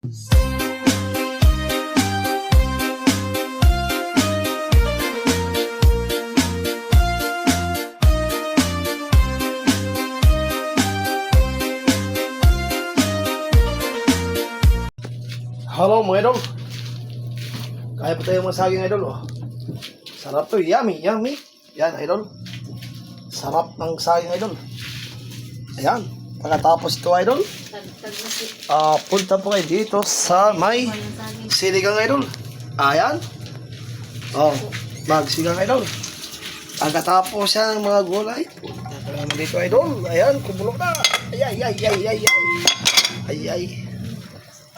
Hello mga idol. Kaya pa tayo mga saging idol oh. Sarap to, yummy, yummy. Yan idol. Sarap ng saging idol. Ayan. Pagkatapos ito idol, punta po kayo dito sa may siligang idol. Ayan. Oh, magsigang idol. Pagkatapos yan ng mga gulay, naman dito idol. Ayan, kumulong na. Ay, ay, ay, ay, ay, ay. Ay, ay.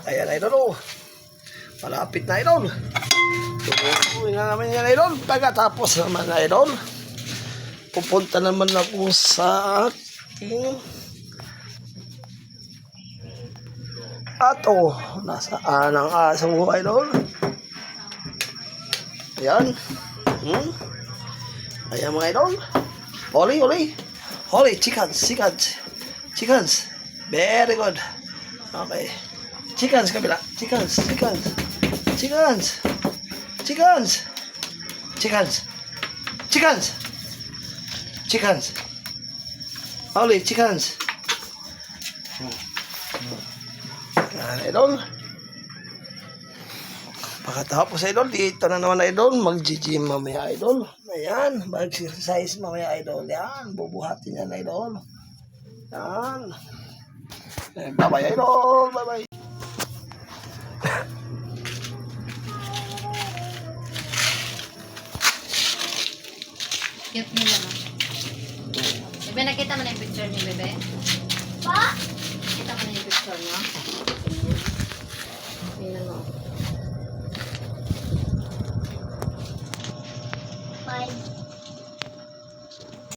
Ayan idol oh. Malapit na idol. Tuloy na naman yan idol. Pagkatapos naman idol, pupunta naman ako sa aking ato. Nasaan ang aso mo idol? Ayan. Ayan mga idol. Oli, oli. Oli, chickens, chickens. Chickens. Very good. Okay. Chickens kabila. Chickens, chickens. Chickens. Chickens. Chickens. Chickens. Chickens. Oli, chickens. Yan, idol. Pagkatapos idol, dito na naman idol, mag-gym mamaya idol. Ayan, mag-exercise mamaya idol. Yan, bubuhatin yan idol. Yan. Bye-bye idol, bye-bye. Cute nila no? Bebe, nakita mo na yung picture ni Bebe? Pa? Nakita mo na yung picture niya? Tingnan mo. 5.